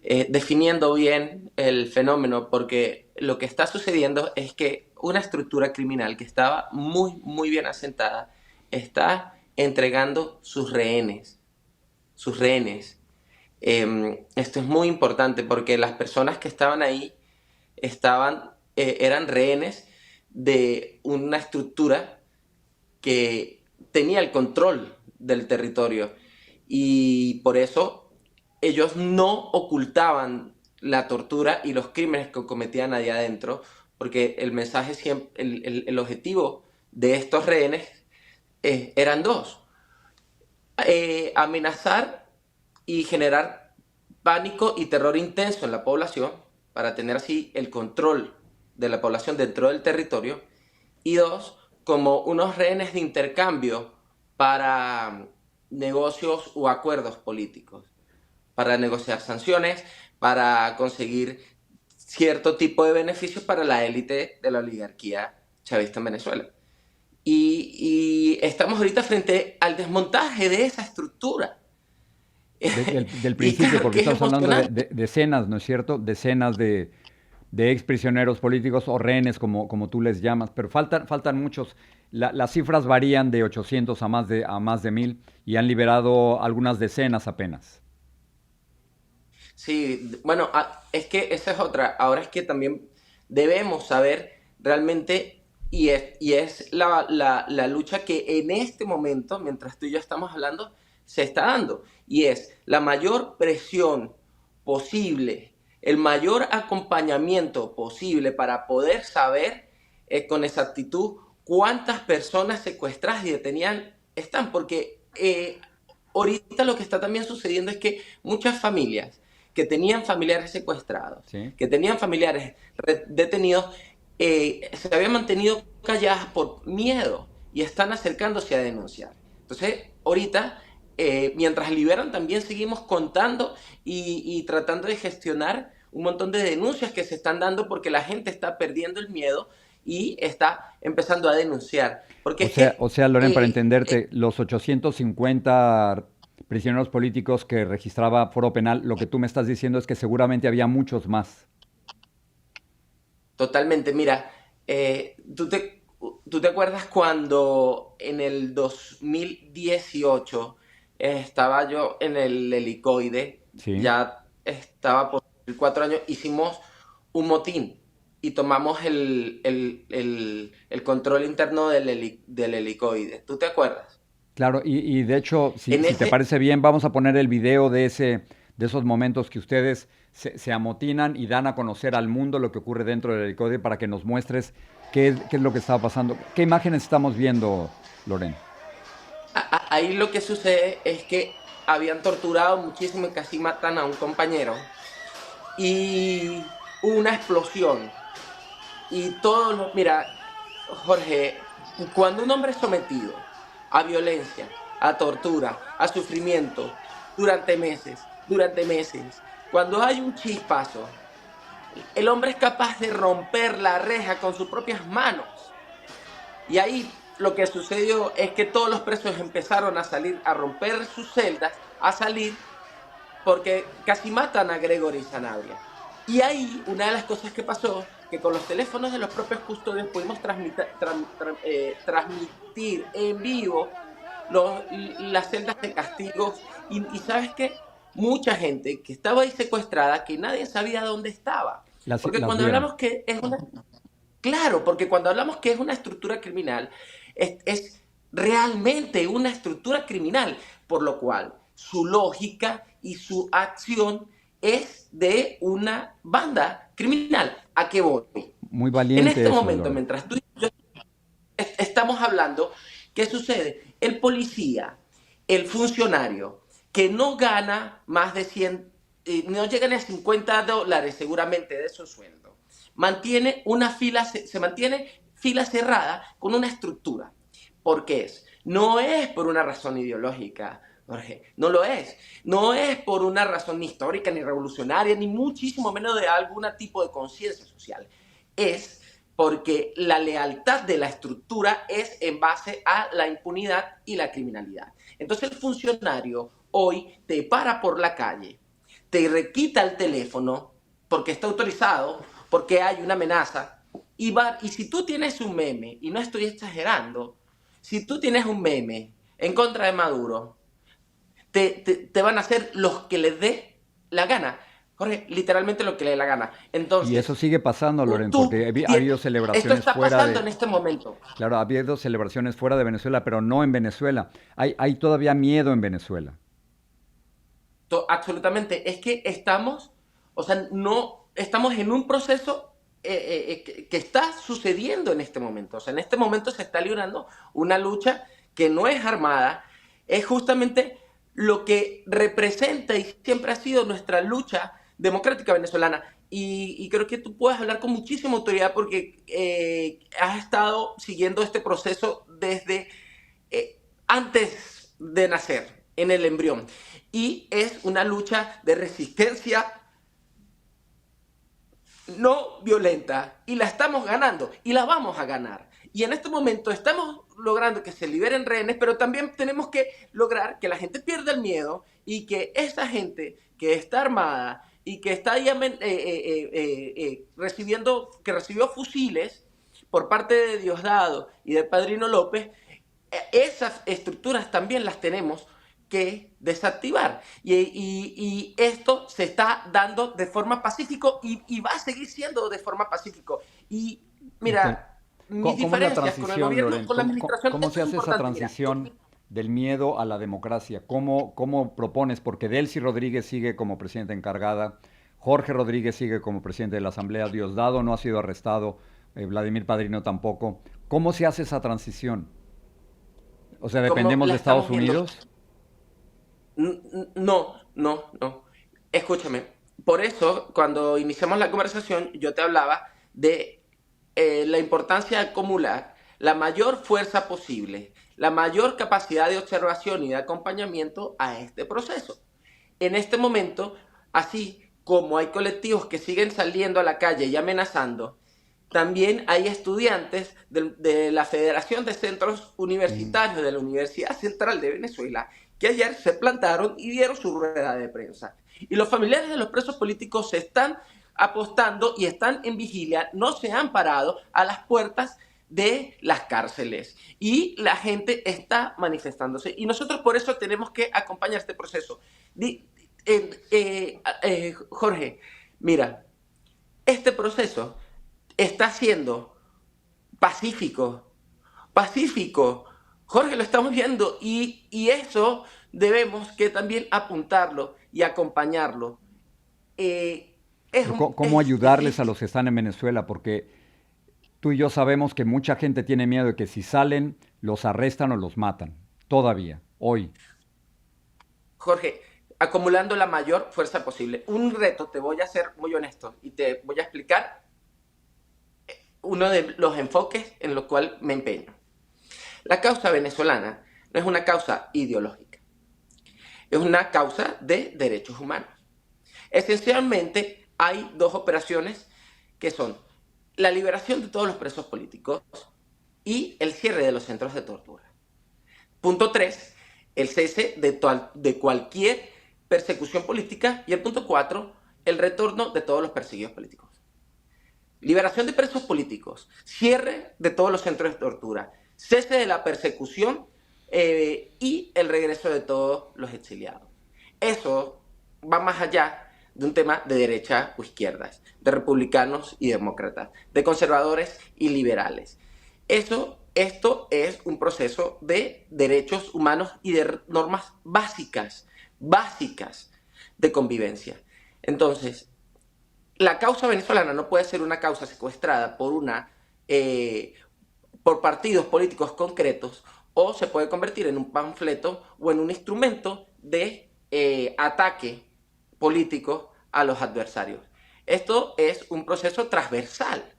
[SPEAKER 2] definiendo bien el fenómeno, porque lo que está sucediendo es que una estructura criminal que estaba muy bien asentada está entregando sus rehenes. Esto es muy importante porque las personas que estaban ahí eran rehenes de una estructura que tenía el control del territorio, y por eso ellos no ocultaban la tortura y los crímenes que cometían allá adentro, porque el mensaje siempre, el objetivo de estos rehenes eran dos: amenazar y generar pánico y terror intenso en la población para tener así el control de la población dentro del territorio, y dos, como unos rehenes de intercambio para negocios o acuerdos políticos, para negociar sanciones, para conseguir cierto tipo de beneficios para la élite de la oligarquía chavista en Venezuela. Y estamos ahorita frente al desmontaje de esa estructura.
[SPEAKER 1] Del principio,
[SPEAKER 2] claro,
[SPEAKER 1] porque estamos hablando de decenas, ¿no es cierto? Decenas de exprisioneros políticos o rehenes, como tú les llamas, pero faltan muchos. Las cifras varían de 800 a más de 1000 y han liberado algunas decenas apenas.
[SPEAKER 2] Sí, bueno, es que esa es otra. Ahora es que también debemos saber realmente, y es la lucha que en este momento, mientras tú y yo estamos hablando, se está dando, y es la mayor presión posible, el mayor acompañamiento posible para poder saber con exactitud cuántas personas secuestradas y detenidas están, porque ahorita lo que está también sucediendo es que muchas familias que tenían familiares secuestrados, ¿sí?, que tenían familiares detenidos, se habían mantenido calladas por miedo y están acercándose a denunciar. Entonces, ahorita, mientras liberan, también seguimos contando y tratando de gestionar un montón de denuncias que se están dando, porque la gente está perdiendo el miedo y está empezando a denunciar. Porque
[SPEAKER 1] o sea, Loren, para entenderte, los 850 prisioneros políticos que registraba Foro Penal, lo que tú me estás diciendo es que seguramente había muchos más.
[SPEAKER 2] Totalmente. Mira, ¿tú te acuerdas cuando en el 2018 estaba yo en el helicoide? Sí. Ya estaba por 4 años, hicimos un motín y tomamos el control interno del helicoide. ¿Tú te acuerdas?
[SPEAKER 1] Claro, y de hecho, si te parece bien, vamos a poner el video de esos momentos que ustedes se amotinan y dan a conocer al mundo lo que ocurre dentro del helicoide, para que nos muestres qué es lo que estaba pasando. ¿Qué imágenes estamos viendo, Loren?
[SPEAKER 2] Ahí lo que sucede es que habían torturado muchísimo y casi matan a un compañero. Y hubo una explosión. Y mira, Jorge, cuando un hombre es sometido a violencia, a tortura, a sufrimiento durante meses, cuando hay un chispazo, el hombre es capaz de romper la reja con sus propias manos. Y ahí lo que sucedió es que todos los presos empezaron a salir, a romper sus celdas, a salir, porque casi matan a Gregory Sanabria. Y ahí una de las cosas que pasó, que con los teléfonos de los propios custodios pudimos transmitir en vivo las celdas de castigo. Y ¿sabes qué? Mucha gente que estaba ahí secuestrada, que nadie sabía dónde estaba. Porque cuando hablamos que es Claro, porque cuando hablamos que es una estructura criminal, es realmente una estructura criminal, por lo cual su lógica y su acción es de una banda criminal. ¿A qué voy?
[SPEAKER 1] Muy
[SPEAKER 2] En
[SPEAKER 1] valiente
[SPEAKER 2] este
[SPEAKER 1] eso,
[SPEAKER 2] momento,
[SPEAKER 1] Loren.
[SPEAKER 2] mientras tú y yo estamos hablando, ¿qué sucede? El policía, el funcionario, que no gana más de 100, no llega ni a $50 seguramente de su sueldo, mantiene una fila, se mantiene fila cerrada con una estructura. ¿Por qué es? No es por una razón ideológica, Jorge, no lo es. No es por una razón ni histórica, ni revolucionaria, ni muchísimo menos de algún tipo de conciencia social. Es porque la lealtad de la estructura es en base a la impunidad y la criminalidad. Entonces el funcionario hoy te para por la calle, te requita el teléfono porque está autorizado, porque hay una amenaza, y si tú tienes un meme, y no estoy exagerando, si tú tienes un meme en contra de Maduro, te van a hacer los que les dé la gana. Jorge, literalmente lo que le dé la gana. Entonces,
[SPEAKER 1] Y eso sigue pasando, Loren,
[SPEAKER 2] tú
[SPEAKER 1] porque ha habido
[SPEAKER 2] esto
[SPEAKER 1] celebraciones
[SPEAKER 2] está
[SPEAKER 1] fuera
[SPEAKER 2] pasando
[SPEAKER 1] de...
[SPEAKER 2] en este momento.
[SPEAKER 1] Claro, ha habido celebraciones fuera de Venezuela, pero no en Venezuela. Hay todavía miedo en Venezuela.
[SPEAKER 2] Absolutamente. Es que estamos, o sea, no, estamos en un proceso que está sucediendo en este momento. O sea, en este momento se está librando una lucha que no es armada, es justamente lo que representa y siempre ha sido nuestra lucha democrática venezolana. Y creo que tú puedes hablar con muchísima autoridad porque has estado siguiendo este proceso desde antes de nacer, en el embrión. Y es una lucha de resistencia no violenta, y la estamos ganando, y la vamos a ganar. Y en este momento estamos logrando que se liberen rehenes, pero también tenemos que lograr que la gente pierda el miedo y que esa gente que está armada y que está ahí que recibió fusiles por parte de Diosdado y del Padrino López, esas estructuras también las tenemos que desactivar. Y esto se está dando de forma pacífico y va a seguir siendo de forma pacífico. Y mira, mis diferencias con el gobierno,
[SPEAKER 1] Loren?
[SPEAKER 2] con la administración...
[SPEAKER 1] ¿Cómo se hace esa transición del miedo a la democracia? ¿Cómo propones? Porque Delcy Rodríguez sigue como presidenta encargada, Jorge Rodríguez sigue como presidente de la Asamblea, Diosdado no ha sido arrestado, Vladimir Padrino tampoco. ¿Cómo se hace esa transición? O sea, ¿dependemos de Estados Unidos?
[SPEAKER 2] No. Escúchame. Por eso, cuando iniciamos la conversación, yo te hablaba de la importancia de acumular la mayor fuerza posible, la mayor capacidad de observación y de acompañamiento a este proceso. En este momento, así como hay colectivos que siguen saliendo a la calle y amenazando, también hay estudiantes de la Federación de Centros Universitarios de la Universidad Central de Venezuela que ayer se plantaron y dieron su rueda de prensa. Y los familiares de los presos políticos se están apostando y están en vigilia, no se han parado a las puertas de las cárceles. Y la gente está manifestándose. Y nosotros por eso tenemos que acompañar este proceso. Jorge, mira, este proceso está siendo pacífico. Jorge, lo estamos viendo y eso debemos que también apuntarlo y acompañarlo.
[SPEAKER 1] ¿Cómo ayudarles a los que están en Venezuela? Porque tú y yo sabemos que mucha gente tiene miedo de que si salen, los arrestan o los matan. Todavía, hoy.
[SPEAKER 2] Jorge, acumulando la mayor fuerza posible. Un reto, te voy a ser muy honesto y te voy a explicar uno de los enfoques en los cuales me empeño. La causa venezolana no es una causa ideológica, es una causa de derechos humanos. Esencialmente hay dos operaciones que son la liberación de todos los presos políticos y el cierre de los centros de tortura. Punto 3, el cese de cualquier persecución política. Y el punto 4, el retorno de todos los perseguidos políticos. Liberación de presos políticos, cierre de todos los centros de tortura, cese de la persecución y el regreso de todos los exiliados. Eso va más allá de un tema de derecha o izquierdas, de republicanos y demócratas, de conservadores y liberales. Esto es un proceso de derechos humanos y de normas básicas de convivencia. Entonces, la causa venezolana no puede ser una causa secuestrada por partidos políticos concretos, o se puede convertir en un panfleto o en un instrumento de ataque político a los adversarios. Esto es un proceso transversal,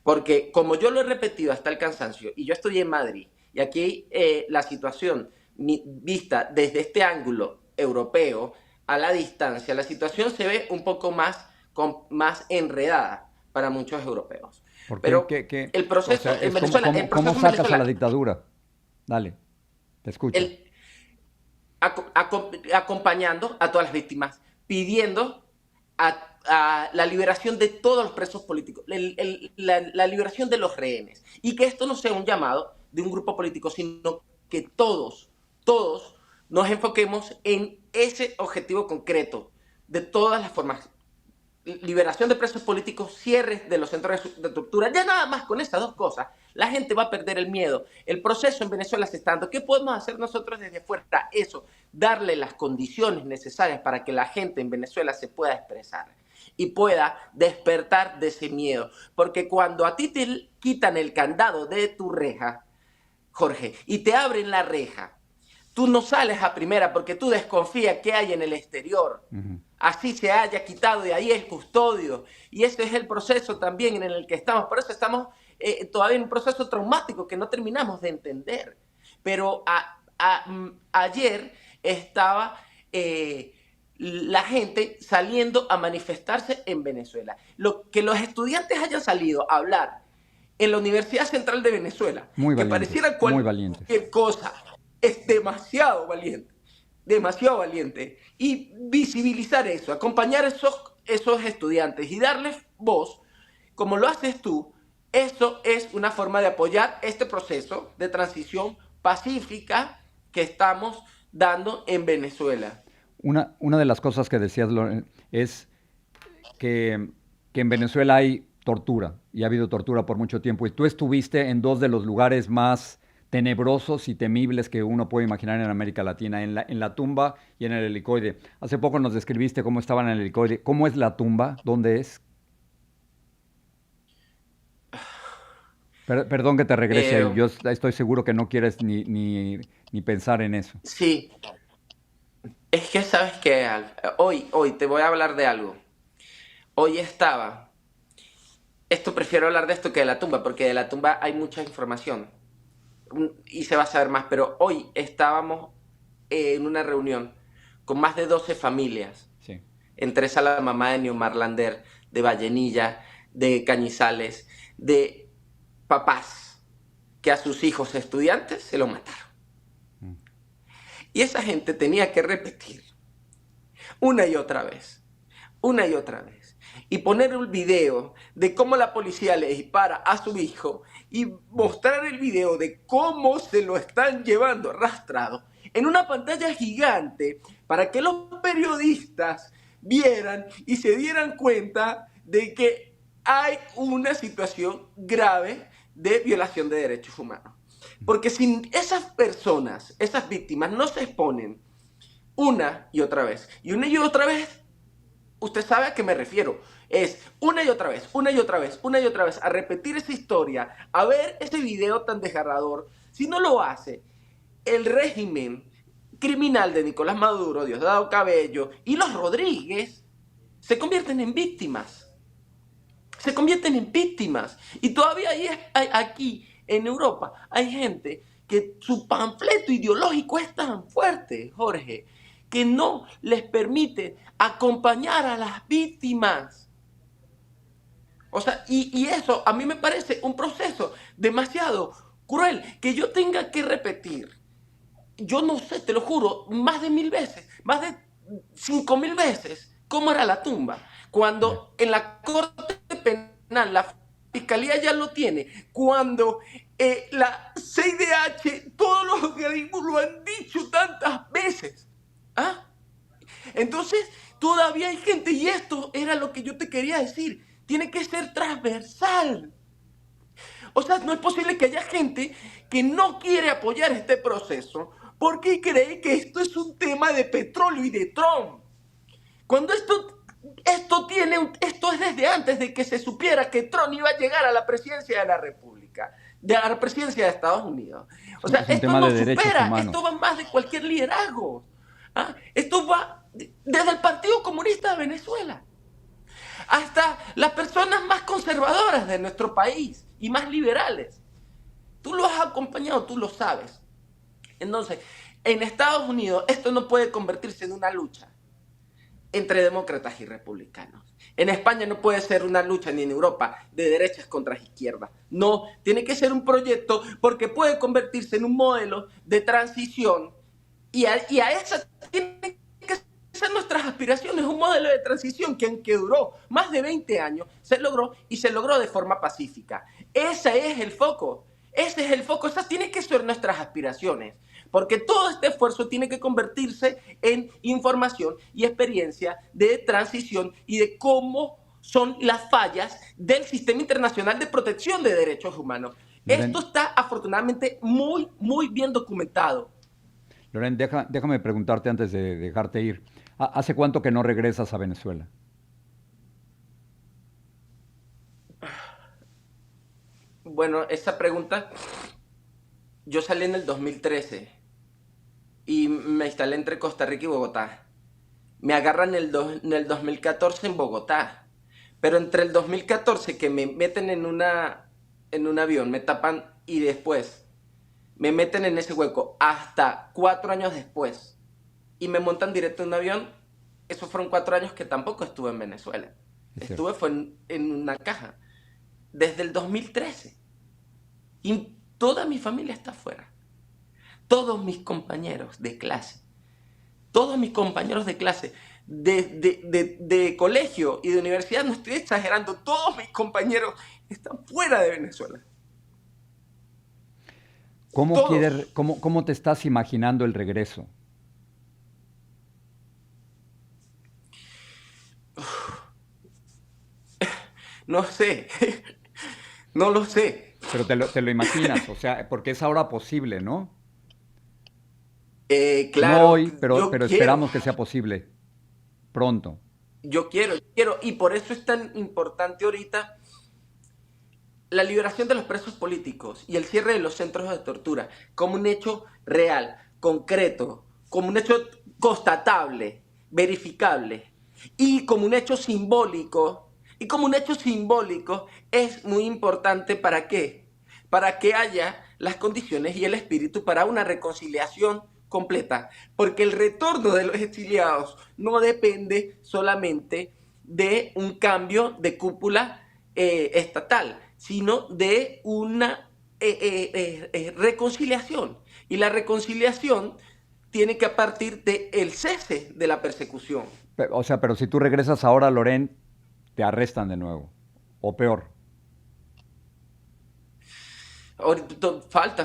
[SPEAKER 2] porque como yo lo he repetido hasta el cansancio, y yo estoy en Madrid, y aquí la situación vista desde este ángulo europeo, a la distancia, la situación se ve un poco más enredada para muchos europeos. Pero el proceso en Venezuela...
[SPEAKER 1] ¿Cómo sacas a la dictadura? Dale, te escucho.
[SPEAKER 2] Acompañando a todas las víctimas, pidiendo a la liberación de todos los presos políticos, la liberación de los rehenes, y que esto no sea un llamado de un grupo político, sino que todos nos enfoquemos en ese objetivo concreto, de todas las formas: liberación de presos políticos, cierre de los centros de tortura. Ya nada más con estas dos cosas, la gente va a perder el miedo. El proceso en Venezuela se está dando. ¿Qué podemos hacer nosotros desde fuera? Eso, darle las condiciones necesarias para que la gente en Venezuela se pueda expresar y pueda despertar de ese miedo. Porque cuando a ti te quitan el candado de tu reja, Jorge, y te abren la reja, tú no sales a primera porque tú desconfías qué hay en el exterior. Así se haya quitado de ahí el custodio. Y ese es el proceso también en el que estamos. Por eso estamos todavía en un proceso traumático que no terminamos de entender. Pero ayer estaba la gente saliendo a manifestarse en Venezuela. Que los estudiantes hayan salido a hablar en la Universidad Central de Venezuela,
[SPEAKER 1] muy
[SPEAKER 2] que
[SPEAKER 1] valientes,
[SPEAKER 2] pareciera cualquier cosa, es demasiado valiente. Y visibilizar eso, acompañar a esos estudiantes y darles voz, como lo haces tú, eso es una forma de apoyar este proceso de transición pacífica que estamos dando en Venezuela.
[SPEAKER 1] Una de las cosas que decías, Loren, es que en Venezuela hay tortura, y ha habido tortura por mucho tiempo, y tú estuviste en dos de los lugares más tenebrosos y temibles que uno puede imaginar en América Latina, en la tumba y en el helicoide. Hace poco nos describiste cómo estaban en el helicoide. ¿Cómo es la tumba? ¿Dónde es? Perdón que te regrese, yo estoy seguro que no quieres ni pensar en eso.
[SPEAKER 2] Sí, es que sabes que hoy te voy a hablar de algo. Hoy prefiero hablar de esto que de la tumba, porque de la tumba hay mucha información y se va a saber más, pero hoy estábamos en una reunión con más de 12 familias.
[SPEAKER 1] Sí.
[SPEAKER 2] Entre esa la mamá de Neomar Lander, de Vallenilla, de Cañizales, de papás que a sus hijos estudiantes se lo mataron. Y esa gente tenía que repetir una y otra vez, y poner un video de cómo la policía le dispara a su hijo y mostrar el video de cómo se lo están llevando arrastrado en una pantalla gigante para que los periodistas vieran y se dieran cuenta de que hay una situación grave de violación de derechos humanos. Porque si esas personas, esas víctimas, no se exponen una y otra vez, usted sabe a qué me refiero, es una y otra vez, a repetir esa historia, a ver ese video tan desgarrador. Si no lo hace, el régimen criminal de Nicolás Maduro, Diosdado Cabello y los Rodríguez se convierten en víctimas. Y todavía aquí en Europa hay gente que su panfleto ideológico es tan fuerte, Jorge, que no les permite acompañar a las víctimas. O sea, y eso a mí me parece un proceso demasiado cruel, que yo tenga que repetir, yo no sé, te lo juro, más de 1000 veces, más de 5000 veces, cómo era la tumba. Cuando en la Corte Penal la Fiscalía ya lo tiene, cuando la CIDH, todos los organismos lo han dicho tantas veces. Entonces, todavía hay gente, y esto era lo que yo te quería decir, tiene que ser transversal. O sea, no es posible que haya gente que no quiere apoyar este proceso porque cree que esto es un tema de petróleo y de Trump. Cuando esto es desde antes de que se supiera que Trump iba a llegar a la presidencia de la República, a la presidencia de Estados Unidos. O sea, esto no supera, esto va más de cualquier liderazgo. ¿Ah? Esto va desde el Partido Comunista de Venezuela hasta las personas más conservadoras de nuestro país y más liberales. Tú lo has acompañado, tú lo sabes. Entonces, en Estados Unidos esto no puede convertirse en una lucha entre demócratas y republicanos. En España no puede ser una lucha, ni en Europa, de derechas contra izquierdas. No, tiene que ser un proyecto porque puede convertirse en un modelo de transición y a esa tiene que ser nuestras aspiraciones, un modelo de transición que aunque duró más de 20 años, se logró y se logró de forma pacífica. Ese es el foco, esas tienen que ser nuestras aspiraciones. Porque todo este esfuerzo tiene que convertirse en información y experiencia de transición y de cómo son las fallas del sistema internacional de protección de derechos humanos. Esto está afortunadamente muy, muy bien documentado.
[SPEAKER 1] Loren, déjame preguntarte antes de dejarte ir. ¿Hace cuánto que no regresas a Venezuela?
[SPEAKER 2] Bueno, esa pregunta, yo salí en el 2013. Y me instalé entre Costa Rica y Bogotá. Me agarran en el 2014 en Bogotá. Pero entre el 2014 que me meten en un avión, me tapan y después me meten en ese hueco hasta 4 años después y me montan directo en un avión, esos fueron 4 años que tampoco estuve en Venezuela. Fue en una caja. Desde el 2013. Y toda mi familia está afuera. Todos mis compañeros de clase, de colegio y de universidad, no estoy exagerando, todos mis compañeros están fuera de Venezuela.
[SPEAKER 1] ¿Cómo te estás imaginando el regreso?
[SPEAKER 2] No sé, no lo sé.
[SPEAKER 1] Pero te lo imaginas, o sea, porque es ahora posible, ¿no?
[SPEAKER 2] Claro.
[SPEAKER 1] No hoy, pero esperamos que sea posible pronto.
[SPEAKER 2] Yo quiero, y por eso es tan importante ahorita la liberación de los presos políticos y el cierre de los centros de tortura como un hecho real, concreto, como un hecho constatable, verificable y como un hecho simbólico. Y como un hecho simbólico es muy importante ¿para qué? Para que haya las condiciones y el espíritu para una reconciliación completa, porque el retorno de los exiliados no depende solamente de un cambio de cúpula estatal, sino de una reconciliación. Y la reconciliación tiene que partir del cese de la persecución.
[SPEAKER 1] O sea, pero si tú regresas ahora, Loren, te arrestan de nuevo, o peor.
[SPEAKER 2] Ahorita falta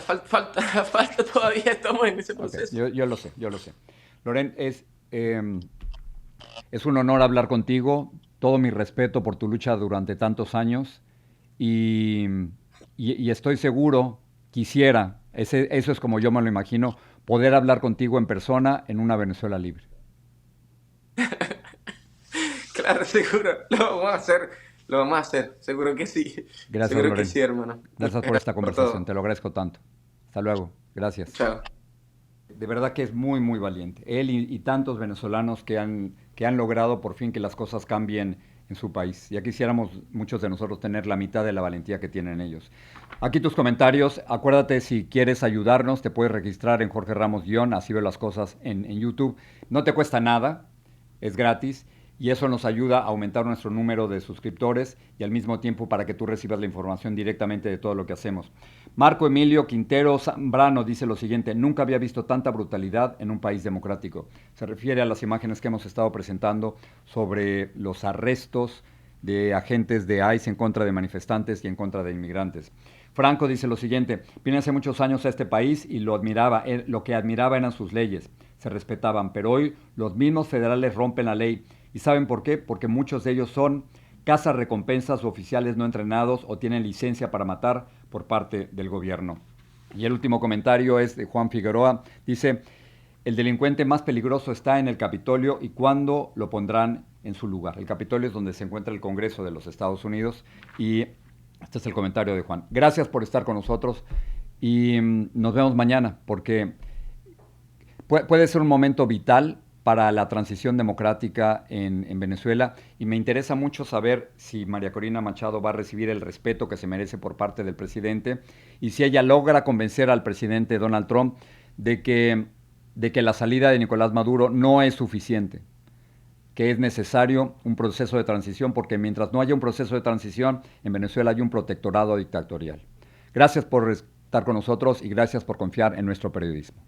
[SPEAKER 2] todavía, estamos en ese proceso.
[SPEAKER 1] Okay. Yo lo sé. Loren, es un honor hablar contigo, todo mi respeto por tu lucha durante tantos años y estoy seguro, quisiera, eso es como yo me lo imagino, poder hablar contigo en persona en una Venezuela libre.
[SPEAKER 2] Claro, seguro, lo vamos a hacer, seguro que sí.
[SPEAKER 1] Gracias,
[SPEAKER 2] seguro
[SPEAKER 1] Loren.
[SPEAKER 2] que sí, hermano.
[SPEAKER 1] Gracias por esta conversación, te lo agradezco tanto. Hasta luego, gracias.
[SPEAKER 2] Chao.
[SPEAKER 1] De verdad que es muy, muy valiente. Él y tantos venezolanos que han logrado por fin que las cosas cambien en su país. Ya quisiéramos muchos de nosotros tener la mitad de la valentía que tienen ellos. Aquí tus comentarios. Acuérdate, si quieres ayudarnos, te puedes registrar en Jorge Ramos Guión, así veo las cosas en YouTube. No te cuesta nada, es gratis. Y eso nos ayuda a aumentar nuestro número de suscriptores y al mismo tiempo para que tú recibas la información directamente de todo lo que hacemos. Marco Emilio Quintero Zambrano dice lo siguiente: nunca había visto tanta brutalidad en un país democrático. Se refiere a las imágenes que hemos estado presentando sobre los arrestos de agentes de ICE en contra de manifestantes y en contra de inmigrantes. Franco dice lo siguiente: vine hace muchos años a este país y lo que admiraba eran sus leyes. se respetaban, pero hoy los mismos federales rompen la ley. ¿Y saben por qué? Porque muchos de ellos son cazarrecompensas o oficiales no entrenados o tienen licencia para matar por parte del gobierno. Y el último comentario es de Juan Figueroa. Dice, el delincuente más peligroso está en el Capitolio y ¿cuándo lo pondrán en su lugar? El Capitolio es donde se encuentra el Congreso de los Estados Unidos y este es el comentario de Juan. Gracias por estar con nosotros y nos vemos mañana porque puede ser un momento vital para la transición democrática en Venezuela y me interesa mucho saber si María Corina Machado va a recibir el respeto que se merece por parte del presidente y si ella logra convencer al presidente Donald Trump de que la salida de Nicolás Maduro no es suficiente, que es necesario un proceso de transición porque mientras no haya un proceso de transición en Venezuela hay un protectorado dictatorial. Gracias por estar con nosotros y gracias por confiar en nuestro periodismo.